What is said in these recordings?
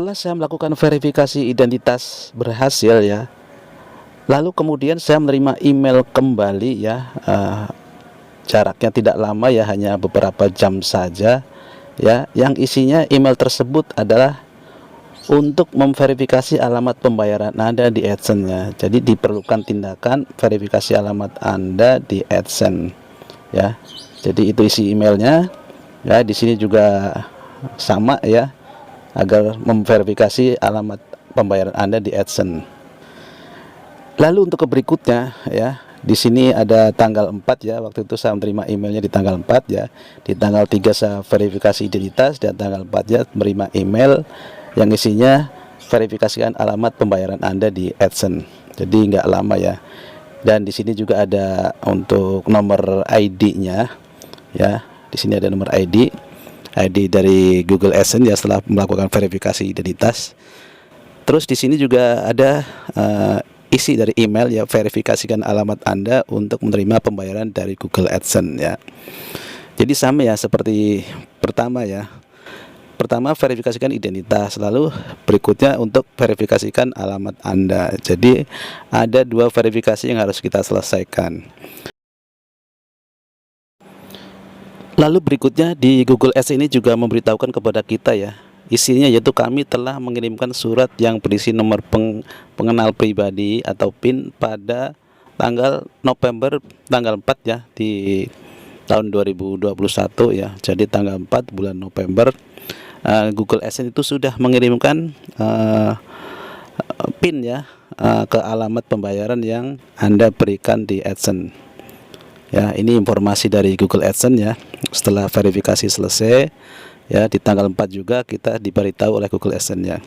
Setelah saya melakukan verifikasi identitas berhasil ya, lalu kemudian saya menerima email kembali ya, jaraknya tidak lama ya, hanya beberapa jam saja ya, yang isinya email tersebut adalah untuk memverifikasi alamat pembayaran Anda di AdSense ya. Jadi diperlukan tindakan verifikasi alamat Anda di AdSense ya. Jadi itu isi emailnya ya. Di sini juga sama ya, agar memverifikasi alamat pembayaran Anda di AdSense. Lalu untuk ke berikutnya ya, di sini ada tanggal 4 ya, waktu itu saya menerima emailnya di tanggal 4 ya. Di tanggal 3 saya verifikasi identitas, dan tanggal 4 ya menerima email yang isinya verifikasikan alamat pembayaran Anda di AdSense. Jadi nggak lama ya. Dan di sini juga ada untuk nomor ID-nya ya. Di sini ada nomor ID dari Google AdSense ya, setelah melakukan verifikasi identitas. Terus di sini juga ada isi dari email ya, verifikasikan alamat Anda untuk menerima pembayaran dari Google AdSense ya. Jadi sama ya seperti pertama ya. Pertama verifikasikan identitas, lalu berikutnya untuk verifikasikan alamat Anda. Jadi ada dua verifikasi yang harus kita selesaikan. Lalu berikutnya di Google Ads ini juga memberitahukan kepada kita ya, isinya yaitu kami telah mengirimkan surat yang berisi nomor pengenal pribadi atau PIN pada tanggal November tanggal 4 ya, di tahun 2021 ya. Jadi tanggal 4 bulan November Google AdSense itu sudah mengirimkan PIN ya ke alamat pembayaran yang Anda berikan di AdSense. Ya, ini informasi dari Google AdSense ya. Setelah verifikasi selesai ya, di tanggal 4 juga kita diberitahu oleh Google AdSense ya.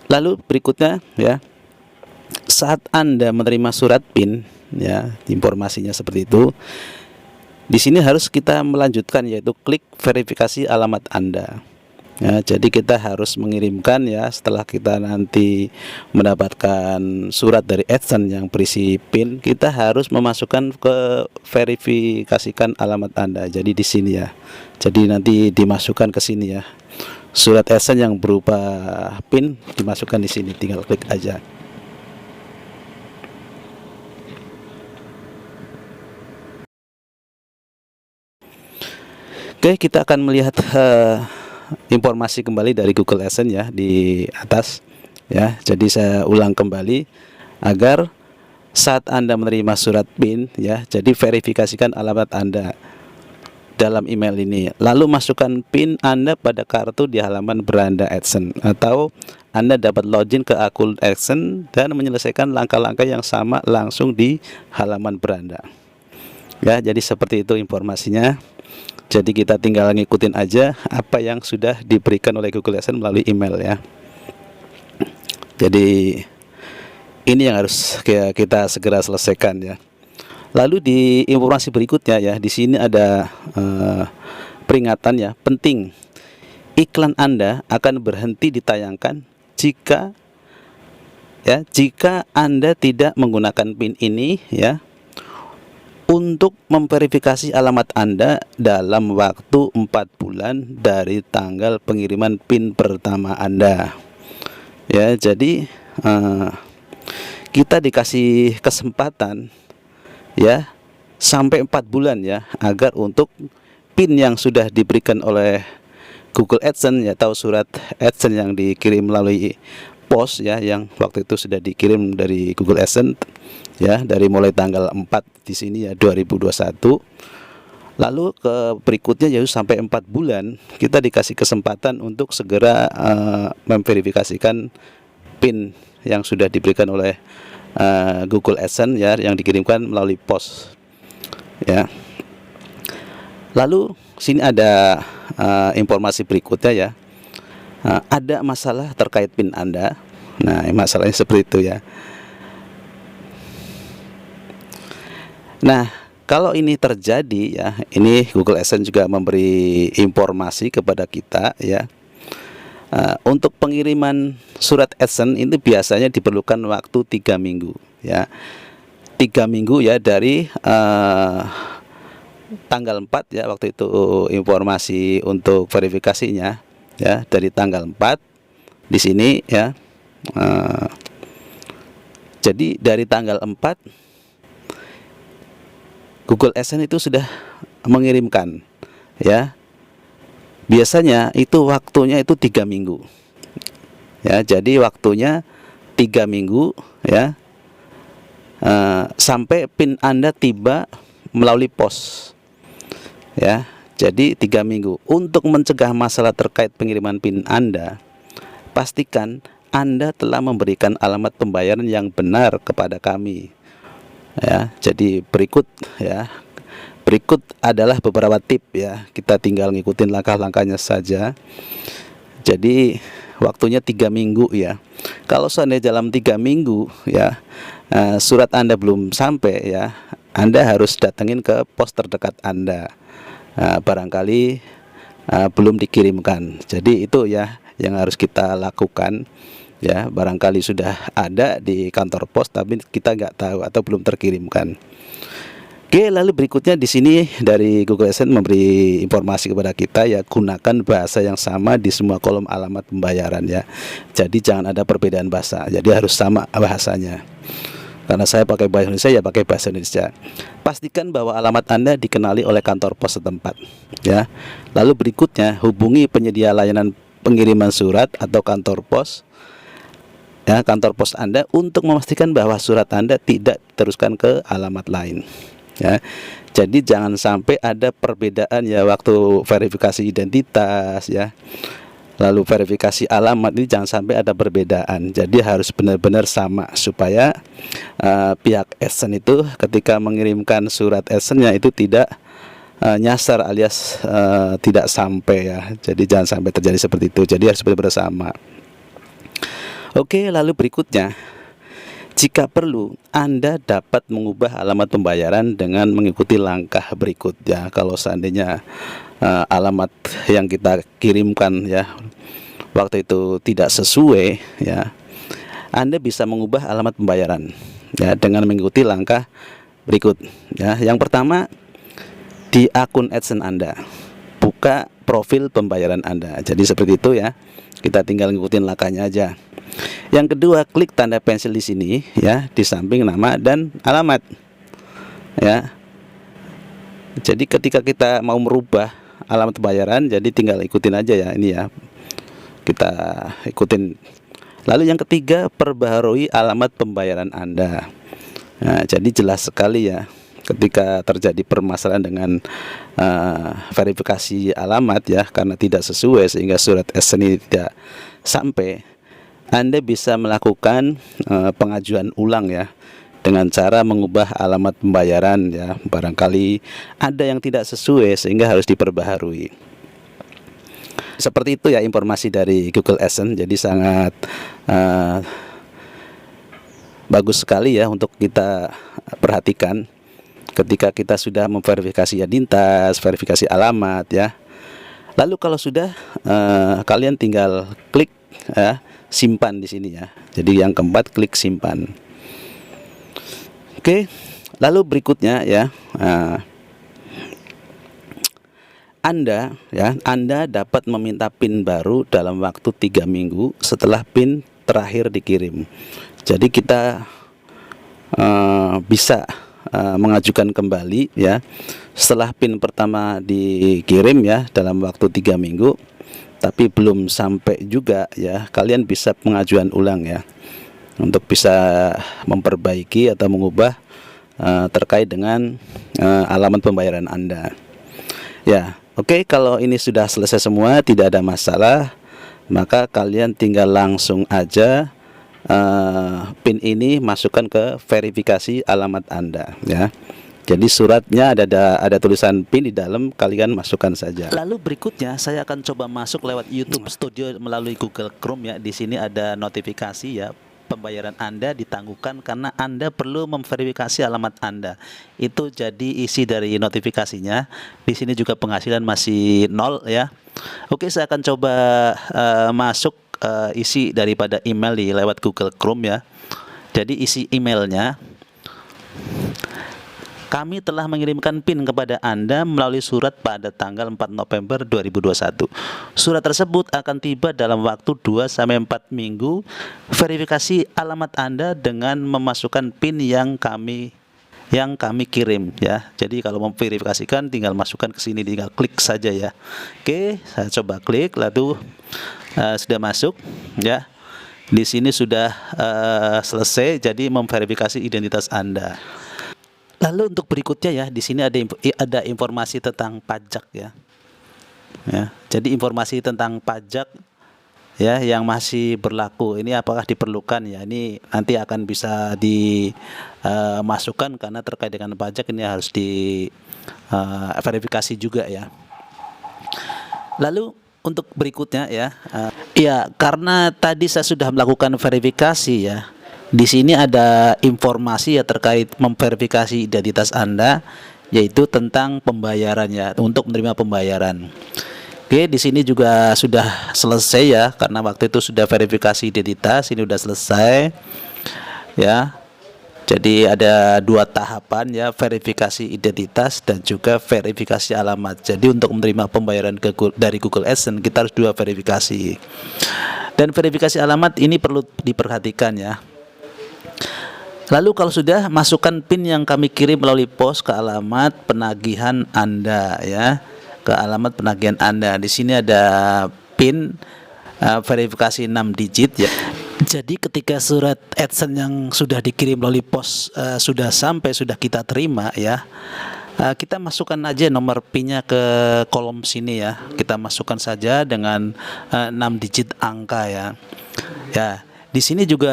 Lalu berikutnya ya, saat Anda menerima surat PIN ya, informasinya seperti itu. Di sini harus kita melanjutkan, yaitu klik verifikasi alamat Anda. Ya, jadi kita harus mengirimkan ya, setelah kita nanti mendapatkan surat dari AdSense yang berisi PIN, kita harus memasukkan ke verifikasikan alamat Anda. Jadi di sini ya. Jadi nanti dimasukkan ke sini ya. Surat AdSense yang berupa PIN dimasukkan di sini, tinggal klik aja. Oke, kita akan melihat informasi kembali dari Google AdSense ya di atas ya. Jadi saya ulang kembali agar saat Anda menerima surat PIN ya, jadi verifikasikan alamat Anda dalam email ini, lalu masukkan PIN Anda pada kartu di halaman beranda AdSense, atau Anda dapat login ke akun AdSense dan menyelesaikan langkah-langkah yang sama langsung di halaman beranda ya. Jadi seperti itu informasinya. Jadi kita tinggal ngikutin aja apa yang sudah diberikan oleh Google AdSense melalui email ya. Jadi ini yang harus kita segera selesaikan ya. Lalu di informasi berikutnya ya, di sini ada peringatan ya, penting. Iklan Anda akan berhenti ditayangkan jika Anda tidak menggunakan PIN ini ya, untuk memverifikasi alamat Anda dalam waktu 4 bulan dari tanggal pengiriman PIN pertama Anda ya. Jadi kita dikasih kesempatan ya sampai 4 bulan ya, agar untuk PIN yang sudah diberikan oleh Google AdSense ya, atau surat AdSense yang dikirim melalui pos ya, yang waktu itu sudah dikirim dari Google AdSense ya, dari mulai tanggal 4 di sini ya 2021. Lalu ke berikutnya yaitu sampai 4 bulan kita dikasih kesempatan untuk segera memverifikasikan PIN yang sudah diberikan oleh Google AdSense ya, yang dikirimkan melalui pos ya. Lalu sini ada informasi berikutnya ya. Ada masalah terkait PIN Anda. Nah, masalahnya seperti itu ya. Nah, kalau ini terjadi ya, ini Google AdSense juga memberi informasi kepada kita ya. Untuk pengiriman surat AdSense ini biasanya diperlukan waktu 3 minggu ya. 3 minggu ya dari tanggal 4 ya, waktu itu informasi untuk verifikasinya ya, dari tanggal 4 di sini ya. Jadi dari tanggal 4 Google AdSense itu sudah mengirimkan ya. Biasanya itu waktunya itu 3 minggu ya. Jadi waktunya 3 minggu ya, sampai PIN Anda tiba melalui pos ya. Jadi 3 minggu. Untuk mencegah masalah terkait pengiriman PIN Anda, pastikan Anda telah memberikan alamat pembayaran yang benar kepada kami ya. Jadi berikut adalah beberapa tip ya. Kita tinggal ngikutin langkah-langkahnya saja. Jadi waktunya 3 minggu ya. Kalau seandainya dalam 3 minggu ya, surat Anda belum sampai ya, Anda harus datengin ke pos terdekat Anda. Barangkali belum dikirimkan. Jadi itu ya yang harus kita lakukan ya. Barangkali sudah ada di kantor pos tapi kita nggak tahu atau belum terkirimkan. Oke, lalu berikutnya di sini dari Google AdSense memberi informasi kepada kita ya, gunakan bahasa yang sama di semua kolom alamat pembayaran ya. Jadi jangan ada perbedaan bahasa. Jadi harus sama bahasanya. Karena saya pakai bahasa Indonesia ya pakai bahasa Indonesia. Pastikan bahwa alamat Anda dikenali oleh kantor pos setempat ya. Lalu berikutnya hubungi penyedia layanan pengiriman surat atau kantor pos ya, kantor pos Anda untuk memastikan bahwa surat Anda tidak diteruskan ke alamat lain ya. Jadi jangan sampai ada perbedaan ya waktu verifikasi identitas ya. Lalu verifikasi alamat ini jangan sampai ada perbedaan. Jadi harus benar-benar sama supaya pihak AdSense itu ketika mengirimkan surat AdSense-nya itu tidak nyasar alias tidak sampai ya. Jadi jangan sampai terjadi seperti itu. Jadi harus benar-benar sama. Oke, lalu berikutnya, jika perlu Anda dapat mengubah alamat pembayaran dengan mengikuti langkah berikut ya. Kalau seandainya alamat yang kita kirimkan ya waktu itu tidak sesuai ya, Anda bisa mengubah alamat pembayaran ya dengan mengikuti langkah berikut ya. Yang pertama, di akun AdSense Anda buka profil pembayaran Anda. Jadi seperti itu ya. Kita tinggal ngikutin langkahnya aja. Yang kedua, klik tanda pensil di sini ya, di samping nama dan alamat ya. Jadi ketika kita mau merubah alamat pembayaran, jadi tinggal ikutin aja ya ini ya. Kita ikutin. Lalu yang ketiga, perbaharui alamat pembayaran Anda. Nah, jadi jelas sekali ya ketika terjadi permasalahan dengan verifikasi alamat ya, karena tidak sesuai sehingga surat AdSense ini tidak sampai, Anda bisa melakukan pengajuan ulang ya dengan cara mengubah alamat pembayaran ya. Barangkali ada yang tidak sesuai sehingga harus diperbaharui. Seperti itu ya informasi dari Google AdSense. Jadi sangat bagus sekali ya untuk kita perhatikan ketika kita sudah memverifikasi identitas, verifikasi alamat ya. Lalu kalau sudah kalian tinggal klik ya, simpan di sini ya. Jadi yang keempat, klik simpan. Oke, lalu berikutnya ya, Anda dapat meminta PIN baru dalam waktu 3 minggu setelah PIN terakhir dikirim. Jadi kita bisa mengajukan kembali ya setelah PIN pertama dikirim ya dalam waktu 3 minggu, tapi belum sampai juga ya, kalian bisa pengajuan ulang ya untuk bisa memperbaiki atau mengubah terkait dengan alamat pembayaran Anda ya. Oke, kalau ini sudah selesai semua, tidak ada masalah, maka kalian tinggal langsung aja PIN ini masukkan ke verifikasi alamat Anda ya. Jadi suratnya ada tulisan PIN di dalam, kalian masukkan saja. Lalu berikutnya saya akan coba masuk lewat YouTube Studio melalui Google Chrome ya. Di sini ada notifikasi ya, pembayaran Anda ditangguhkan karena Anda perlu memverifikasi alamat Anda. Itu jadi isi dari notifikasinya. Di sini juga penghasilan masih 0 ya. Oke, saya akan coba masuk isi daripada email di lewat Google Chrome ya. Jadi isi emailnya, kami telah mengirimkan PIN kepada Anda melalui surat pada tanggal 4 November 2021. Surat tersebut akan tiba dalam waktu 2-4 minggu. Verifikasi alamat Anda dengan memasukkan PIN yang kami kirim ya. Jadi kalau mau verifikasikan tinggal masukkan ke sini, tinggal klik saja ya. Oke, saya coba klik, lalu sudah masuk ya. Di sini sudah selesai, jadi memverifikasi identitas Anda. Lalu untuk berikutnya ya, di sini ada informasi tentang pajak ya. Ya, jadi informasi tentang pajak ya yang masih berlaku. Ini apakah diperlukan ya? Ini nanti akan bisa dimasukkan karena terkait dengan pajak ini harus verifikasi juga ya. Lalu untuk berikutnya ya, ya karena tadi saya sudah melakukan verifikasi ya. Di sini ada informasi ya terkait memverifikasi identitas Anda, yaitu tentang pembayaran ya, untuk menerima pembayaran. Oke, di sini juga sudah selesai ya, karena waktu itu sudah verifikasi identitas, ini sudah selesai ya. Jadi ada 2 tahapan ya, verifikasi identitas dan juga verifikasi alamat. Jadi untuk menerima pembayaran dari Google AdSense kita harus 2 verifikasi. Dan verifikasi alamat ini perlu diperhatikan ya. Lalu kalau sudah, masukkan PIN yang kami kirim melalui pos ke alamat penagihan Anda ya. Ke alamat penagihan Anda. Di sini ada PIN verifikasi 6 digit ya. Jadi ketika surat AdSense yang sudah dikirim melalui pos sudah sampai, sudah kita terima ya, kita masukkan aja nomor PIN-nya ke kolom sini ya. Kita masukkan saja dengan 6 digit angka ya. Ya, di sini juga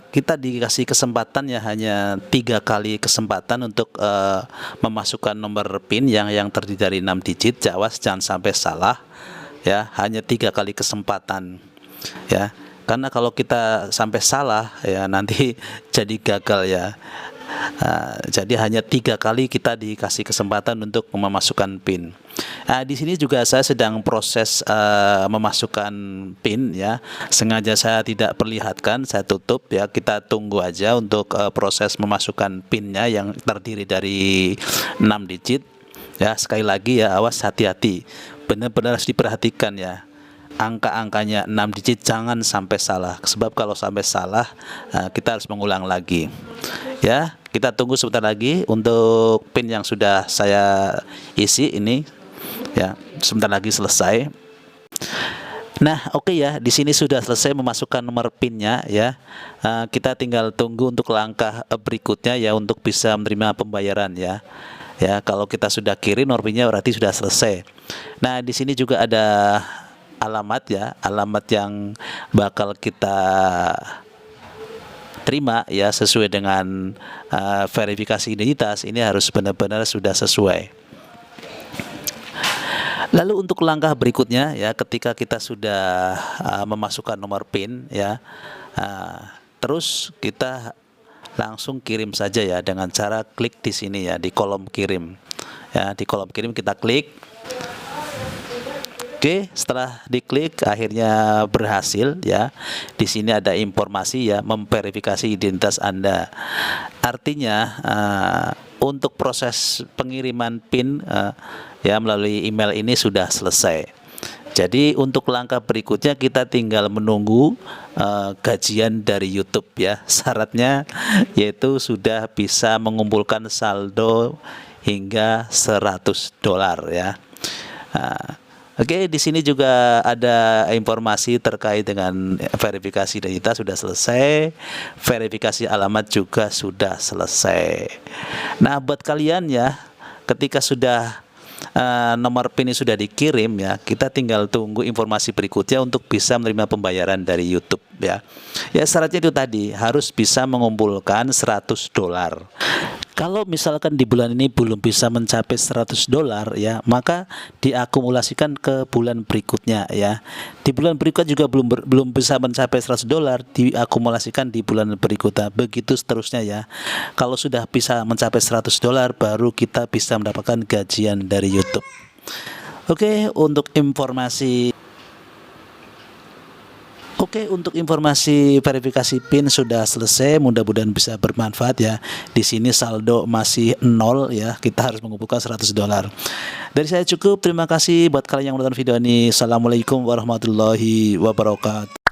kita dikasih kesempatan ya, hanya 3 kali kesempatan untuk memasukkan nomor PIN yang terdiri dari 6 digit. Awas jangan sampai salah ya, hanya 3 kali kesempatan ya. Karena kalau kita sampai salah ya nanti jadi gagal ya. Jadi hanya 3 kali kita dikasih kesempatan untuk memasukkan PIN. Di sini juga saya sedang proses memasukkan PIN ya. Sengaja saya tidak perlihatkan, saya tutup ya. Kita tunggu aja untuk proses memasukkan PIN-nya yang terdiri dari 6 digit. Ya, sekali lagi ya, awas, hati-hati. Benar-benar harus diperhatikan ya. Angka-angkanya 6 digit jangan sampai salah, sebab kalau sampai salah kita harus mengulang lagi ya. Kita tunggu sebentar lagi untuk PIN yang sudah saya isi ini ya, sebentar lagi selesai. Nah, oke ya, di sini sudah selesai memasukkan nomor PIN-nya ya. Kita tinggal tunggu untuk langkah berikutnya ya, untuk bisa menerima pembayaran ya. Ya, kalau kita sudah kirim nomor PIN-nya berarti sudah selesai. Nah, di sini juga ada alamat ya, alamat yang bakal kita terima ya, sesuai dengan verifikasi identitas. Ini harus benar-benar sudah sesuai. Lalu untuk langkah berikutnya ya, ketika kita sudah memasukkan nomor PIN ya, terus kita langsung kirim saja ya, dengan cara klik di sini ya, di kolom kirim ya. Di kolom kirim kita klik. Oke, setelah diklik akhirnya berhasil ya. Di sini ada informasi ya, memverifikasi identitas Anda. Artinya untuk proses pengiriman PIN ya melalui email ini sudah selesai. Jadi untuk langkah berikutnya kita tinggal menunggu gajian dari YouTube ya. Syaratnya yaitu sudah bisa mengumpulkan saldo hingga $100 ya. Oke, di sini juga ada informasi terkait dengan verifikasi identitas sudah selesai, verifikasi alamat juga sudah selesai. Nah, buat kalian ya, ketika sudah nomor PIN ini sudah dikirim ya, kita tinggal tunggu informasi berikutnya untuk bisa menerima pembayaran dari YouTube ya. Ya, syaratnya itu tadi, harus bisa mengumpulkan $100. Kalau misalkan di bulan ini belum bisa mencapai $100 ya, maka diakumulasikan ke bulan berikutnya ya. Di bulan berikutnya juga belum bisa mencapai $100, diakumulasikan di bulan berikutnya. Begitu seterusnya ya. Kalau sudah bisa mencapai $100 baru kita bisa mendapatkan gajian dari YouTube. Oke, untuk informasi Oke, untuk informasi verifikasi PIN sudah selesai. Mudah-mudahan bisa bermanfaat ya. Di sini saldo masih 0 ya. Kita harus mengumpulkan $100. Dari saya cukup. Terima kasih buat kalian yang menonton video ini. Assalamualaikum warahmatullahi wabarakatuh.